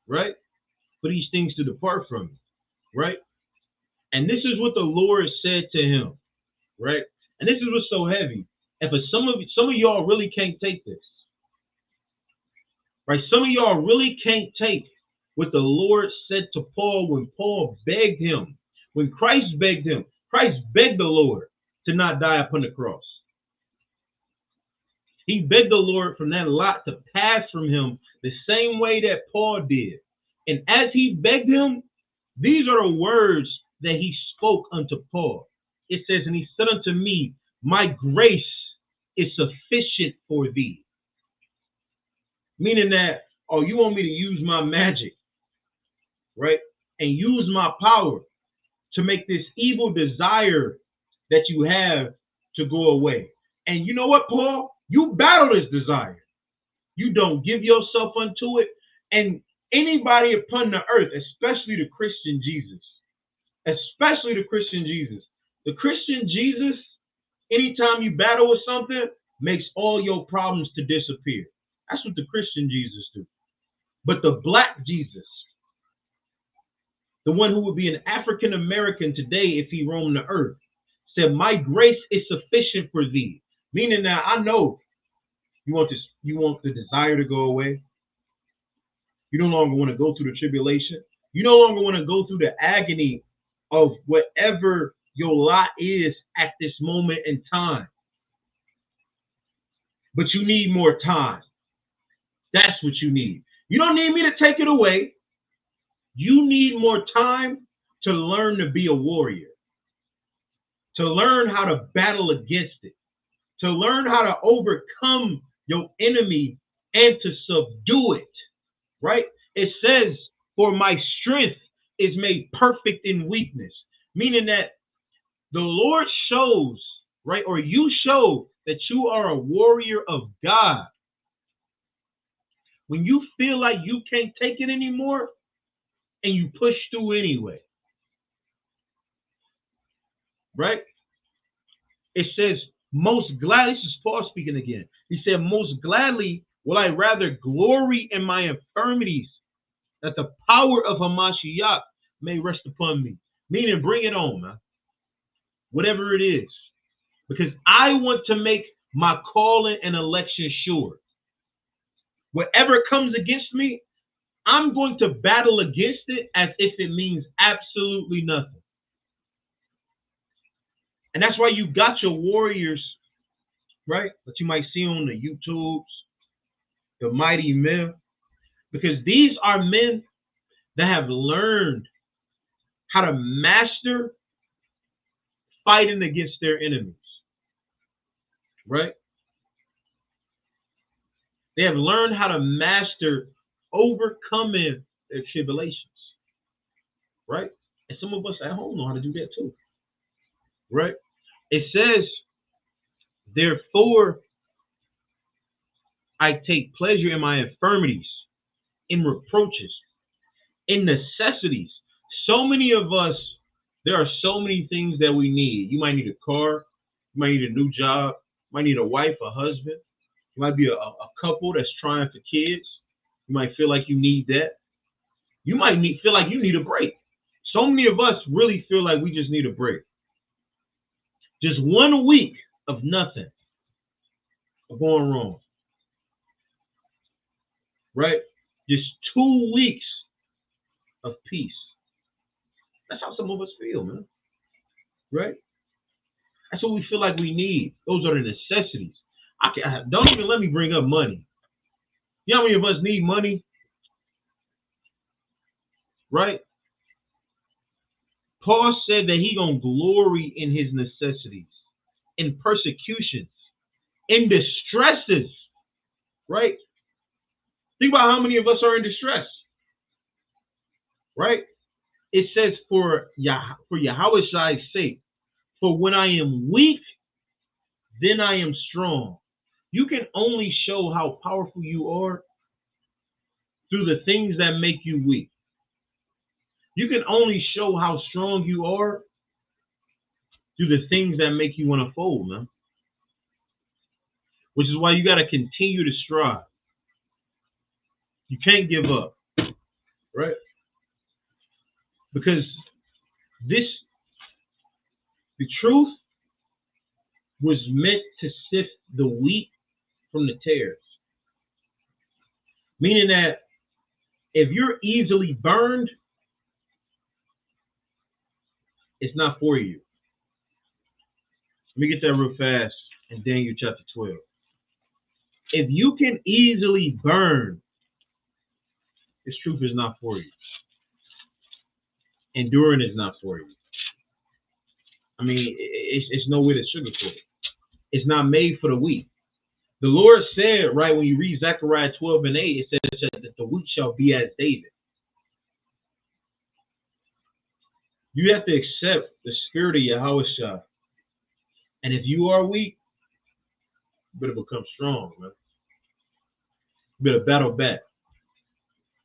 [SPEAKER 1] right? For these things to depart from me, right? And this is what the Lord said to him, right? And this is what's so heavy. And for some of y'all really can't take this, right? Some of y'all really can't take what the Lord said to Paul when Paul begged him, when Christ begged him. Christ begged the Lord to not die upon the cross. He begged the Lord from that lot to pass from him the same way that Paul did. And as he begged him, these are the words that he spoke unto Paul. It says, and he said unto me, my grace is sufficient for thee. Meaning that, oh, you want me to use my magic, right? And use my power to make this evil desire that you have to go away. And you know what, Paul? You battle this desire. You don't give yourself unto it. And anybody upon the earth, especially the Christian Jesus, the Christian Jesus, anytime you battle with something, makes all your problems to disappear. That's what the Christian Jesus do. But the black Jesus, the one who would be an African American today if he roamed the earth, said, my grace is sufficient for thee. Meaning that I know you want the desire to go away. You no longer want to go through the tribulation. You no longer want to go through the agony of whatever your lot is at this moment in time. But you need more time. That's what you need. You don't need me to take it away. You need more time to learn to be a warrior, to learn how to battle against it, to learn how to overcome your enemy and to subdue it, right? It says, for my strength is made perfect in weakness, meaning that the Lord shows, right? Or you show that you are a warrior of God. When you feel like you can't take it anymore and you push through anyway, right? It says, most gladly, this is Paul speaking again. He said, most gladly will I rather glory in my infirmities, that the power of Hamashiach may rest upon me. Meaning, bring it on, man. Whatever it is. Because I want to make my calling and election sure. Whatever comes against me, I'm going to battle against it as if it means absolutely nothing. And that's why you got your warriors, right? That you might see on the YouTubes, the mighty men. Because these are men that have learned how to master fighting against their enemies, right? They have learned how to master overcoming their tribulations, right? And some of us at home know how to do that too, right? It says, therefore, I take pleasure in my infirmities, in reproaches, in necessities. So many of us, there are so many things that we need. You might need a car. You might need a new job. You might need a wife, a husband. You might be a couple that's trying for kids. You might feel like you need that. You might feel like you need a break. So many of us really feel like we just need a break. Just 1 week of nothing of going wrong. Right? Just 2 weeks of peace. That's how some of us feel, man. Right? That's what we feel like we need. Those are the necessities. Don't even let me bring up money. You know how many of us need money? Right? Paul said that he gonna glory in his necessities, in persecutions, in distresses, right? Think about how many of us are in distress, right? It says for Yahweh's sake, for when I am weak, then I am strong. You can only show how powerful you are through the things that make you weak. You can only show how strong you are through the things that make you want to fold, man. Which is why you got to continue to strive. You can't give up, right? Because the truth was meant to sift the wheat from the tares. Meaning that if you're easily burned, it's not for you. Let me get that real fast in Daniel chapter 12. If you can easily burn, this truth is not for you. Enduring is not for you. I mean, it's no way to sugarcoat it. It's not made for the weak. The Lord said, right, when you read Zechariah 12 and 8, it says that the weak shall be as David. You have to accept the spirit of Yahweh. And if you are weak, you better become strong, man. You better battle back.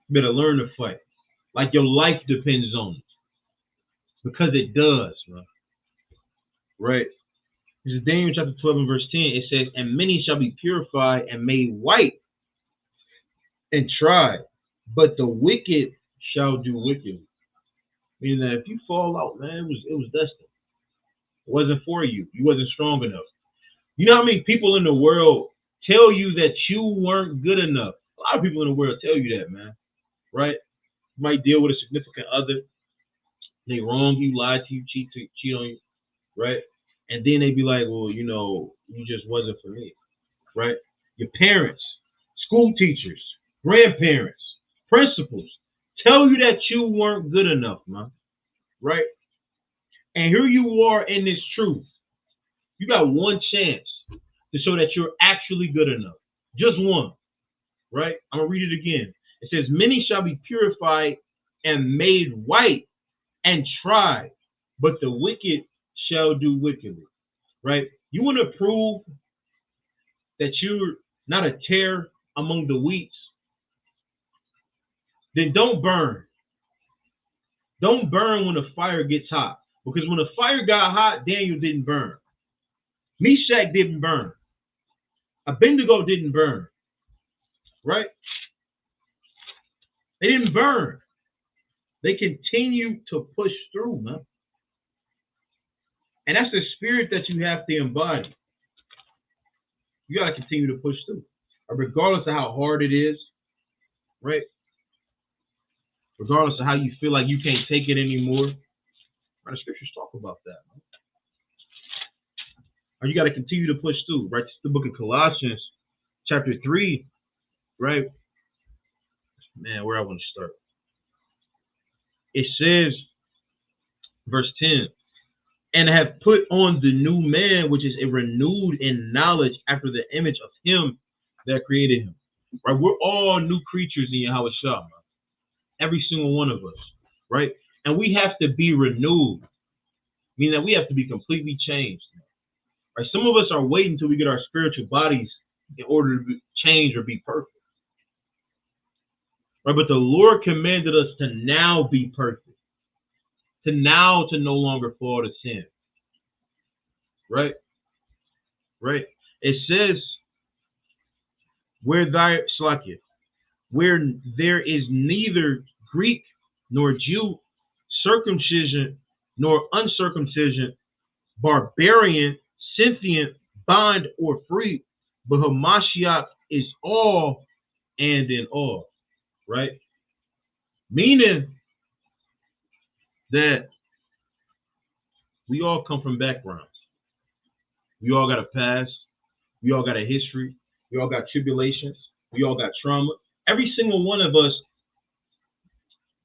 [SPEAKER 1] You better learn to fight. Like your life depends on it. Because it does, man. Right? This is Daniel chapter 12 and verse 10. It says, and many shall be purified and made white and tried, but the wicked shall do wickedly. Meaning that if you fall out, man, it was destined. It wasn't for you. You wasn't strong enough. You know how many people in the world tell you that you weren't good enough? A lot of people in the world tell you that, man. Right? You might deal with a significant other. They wrong you, lie to you, cheat on you, right? And then they be like, well, you know, you just wasn't for me, right? Your parents, school teachers, grandparents, principals tell you that you weren't good enough, man, right? And here you are in this truth. You got one chance to show that you're actually good enough. Just one, right? I'm going to read it again. It says, many shall be purified and made white and tried, but the wicked shall do wickedly, right? You want to prove that you're not a tare among the wheats? Then don't burn. Don't burn when the fire gets hot. Because when the fire got hot, Daniel didn't burn. Meshach didn't burn. Abednego didn't burn, right? They didn't burn. They continue to push through, man. And that's the spirit that you have to embody. You got to continue to push through, regardless of how hard it is, right? Regardless of how you feel like you can't take it anymore. Right? The scriptures talk about that, man. Or you got to continue to push through, right? It's the book of Colossians, chapter 3, right? Man, where I want to start. It says, verse 10, and have put on the new man, which is a renewed in knowledge after the image of him that created him. Right? We're all new creatures in Yahweh Shah, man. Every single one of us, right? And we have to be renewed, meaning that we have to be completely changed. Right? Some of us are waiting until we get our spiritual bodies in order to change or be perfect. Right? But the Lord commanded us to now be perfect. To no longer fall to sin. Right? Right? It says, where there is neither Greek nor Jew, circumcision nor uncircumcision, barbarian, Scythian, bond or free, but Hamashiach is all and in all. Right? Meaning that we all come from backgrounds. We all got a past. We all got a history. We all got tribulations. We all got trauma. Every single one of us,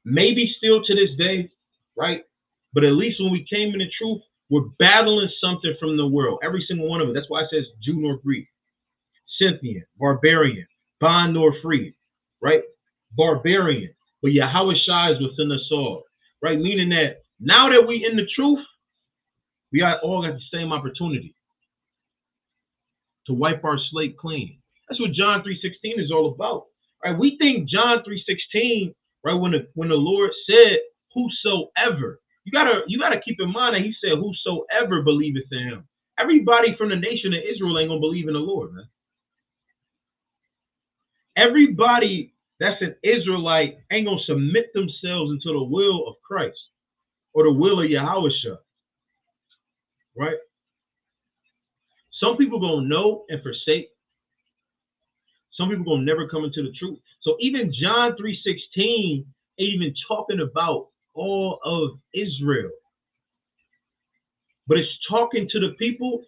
[SPEAKER 1] maybe still to this day, right, But at least when we came in the truth, we're battling something from the world. Every single one of us. That's why it says Jew nor Greek, Scythian, barbarian, bond nor free, right? Barbarian. But Yahweh Shai is within us all, right? Meaning that now that we in the truth, we all got the same opportunity to wipe our slate clean. That's what John 3:16 is all about, right? We think John 3:16, right? When the Lord said, "Whosoever," you gotta keep in mind that He said, "Whosoever believeth in Him." Everybody from the nation of Israel ain't gonna believe in the Lord, man. Everybody that's an Israelite ain't gonna submit themselves into the will of Christ or the will of Yahweh Shai, right? Some people gonna know and forsake. Some people gonna never come into the truth. So even John 3:16 ain't even talking about all of Israel, but it's talking to the people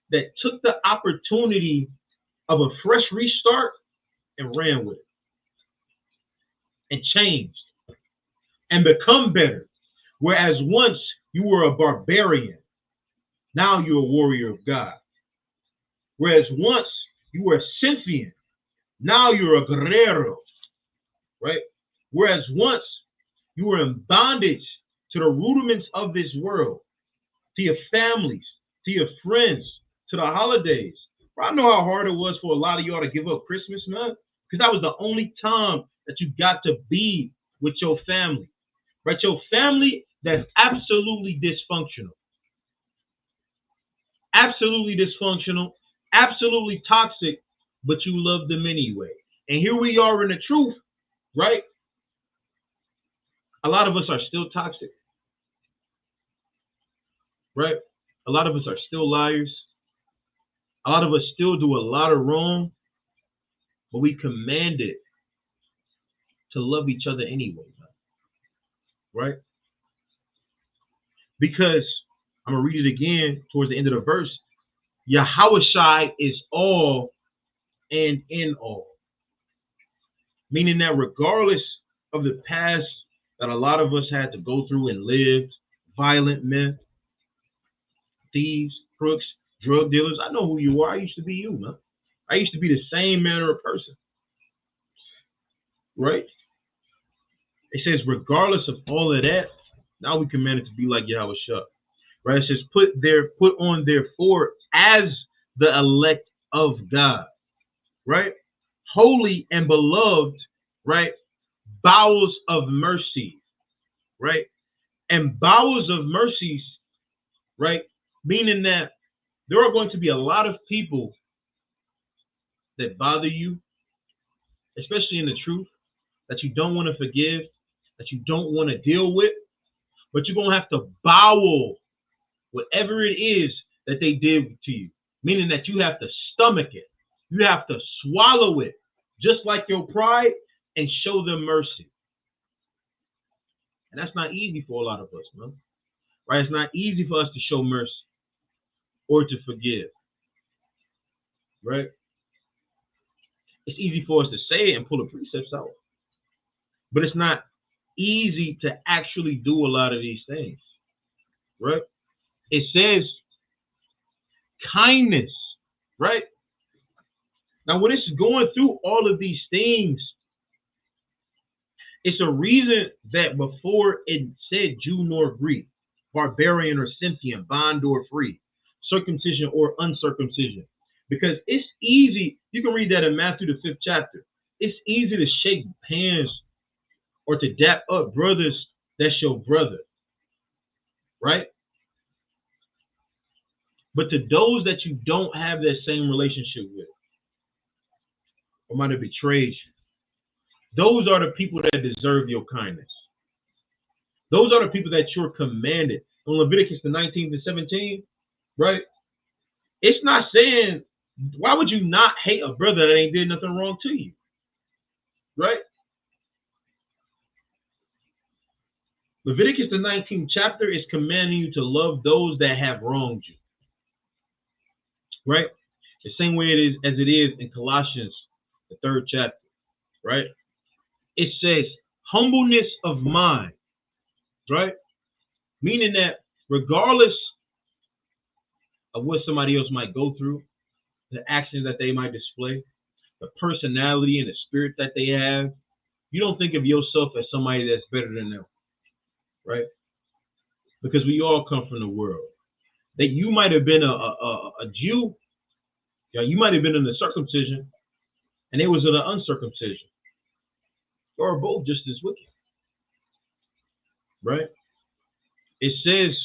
[SPEAKER 1] that took the opportunity of a fresh restart and ran with it and changed and become better. Whereas once you were a barbarian, now you're a warrior of God. Whereas once you were a Scythian, now you're a guerrero, right? Whereas once you were in bondage to the rudiments of this world, to your families, to your friends, to the holidays. I know how hard it was for a lot of y'all to give up Christmas, man, because that was the only time that you got to be with your family, right? Your family that's absolutely dysfunctional, absolutely toxic, but you love them anyway. And here we are in the truth, right? A lot of us are still toxic, right? A lot of us are still liars. A lot of us still do a lot of wrong, but we commanded to love each other anyway, right? Because I'm going to read it again towards the end of the verse. Yahweh Shai is all and in all. Meaning that regardless of the past that a lot of us had to go through and lived, violent men, thieves, crooks, drug dealers, I know who you are. I used to be you, man. I used to be the same manner of person, right? It says, regardless of all of that, now we commanded to be like Yahweh Shai, right? It says, put on therefore as the elect of God, right? Holy and beloved, right? Bowels of mercy, right? And bowels of mercies, right? Meaning that there are going to be a lot of people that bother you, especially in the truth, that you don't want to forgive, that you don't want to deal with, but you're going to have to bowel whatever it is that they did to you, meaning that you have to stomach it. You have to swallow it, just like your pride, and show them mercy. And that's not easy for a lot of us, man. Right? It's not easy for us to show mercy or to forgive. Right? It's easy for us to say it and pull the precepts out. But it's not easy to actually do a lot of these things. Right? It says kindness. Right? Now, when it's going through all of these things, it's a reason that before it said Jew nor Greek, barbarian or Scythian, bond or free, circumcision or uncircumcision. Because it's easy, you can read that in Matthew the 5th chapter. It's easy to shake hands or to dap up brothers that's your brother, right? But to those that you don't have that same relationship with, or might have betrayed you, those are the people that deserve your kindness. Those are the people that you're commanded. In Leviticus the 19th and 17, right? It's not saying, why would you not hate a brother that ain't did nothing wrong to you? Right? Leviticus the 19th chapter is commanding you to love those that have wronged you. Right? The same way it is as it is in Colossians, the 3rd chapter. Right? It says humbleness of mind. Right? Meaning that regardless of what somebody else might go through, the actions that they might display, the personality and the spirit that they have, you don't think of yourself as somebody that's better than them, right? Because we all come from the world. That you might have been a Jew, yeah, you might have been in the circumcision, and they was in the uncircumcision, or both just as wicked, right? It says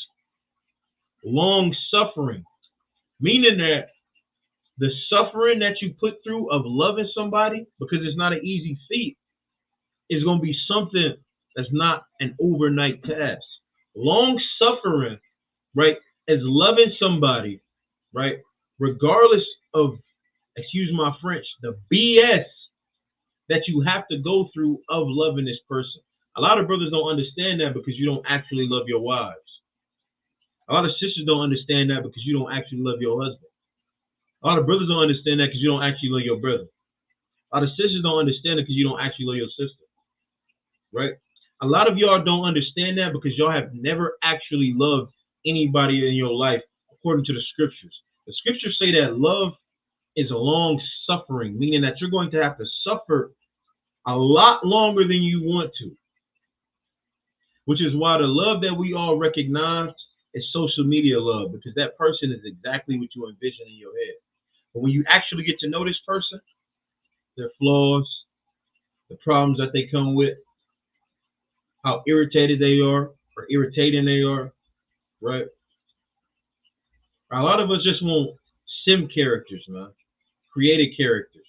[SPEAKER 1] long suffering, meaning that the suffering that you put through of loving somebody, because it's not an easy feat, is going to be something that's not an overnight task. Long suffering, right, is loving somebody, right, regardless of, excuse my French, the BS that you have to go through of loving this person. A lot of brothers don't understand that because you don't actually love your wives. A lot of sisters don't understand that because you don't actually love your husband. A lot of brothers don't understand that because you don't actually love your brother. A lot of sisters don't understand it because you don't actually love your sister, right? A lot of y'all don't understand that because y'all have never actually loved anybody in your life according to the scriptures. The scriptures say that love is a long suffering, meaning that you're going to have to suffer a lot longer than you want to, which is why the love that we all recognize is social media love, because that person is exactly what you envision in your head. But when you actually get to know this person, their flaws, the problems that they come with, how irritated they are or irritating they are, right? A lot of us just want sim characters, man, created characters,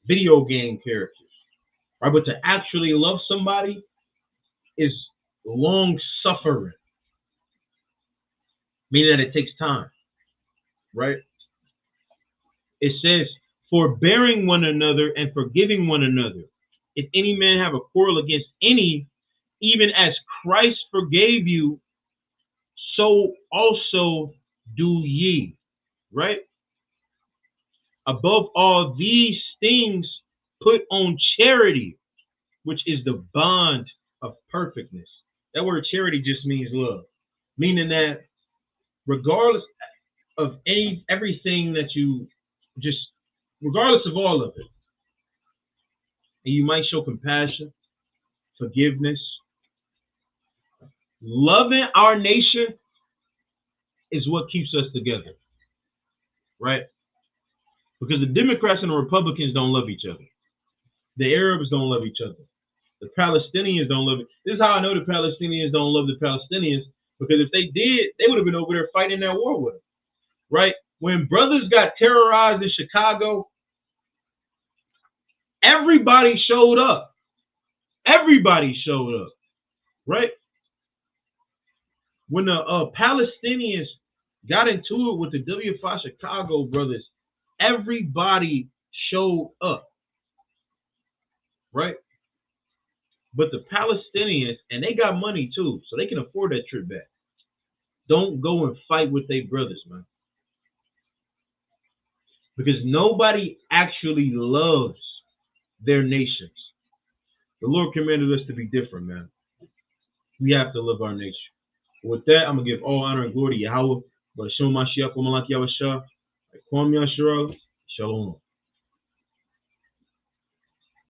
[SPEAKER 1] video game characters, right? But to actually love somebody is long suffering, meaning that it takes time, right? It says, forbearing one another and forgiving one another. If any man have a quarrel against any, even as Christ forgave you, so also do ye, right? Above all these things, put on charity, which is the bond of perfectness. That word charity just means love, meaning that regardless of everything that you just, regardless of all of it, and you might show compassion, forgiveness, loving our nation is what keeps us together, right? Because the Democrats and the Republicans don't love each other. The Arabs don't love each other. The Palestinians don't love it. This is how I know the Palestinians don't love the Palestinians, because if they did, they would have been over there fighting that war with them, right? When brothers got terrorized in Chicago, everybody showed up. Everybody showed up, right? When the Palestinians got into it with the WFI Chicago brothers, everybody showed up, right? But the Palestinians, and they got money too, so they can afford that trip back. Don't go and fight with their brothers, man. Because nobody actually loves their nations. The Lord commanded us to be different, man. We have to love our nation. With that, I'm going to give all honor and glory to Yahweh. Shalom.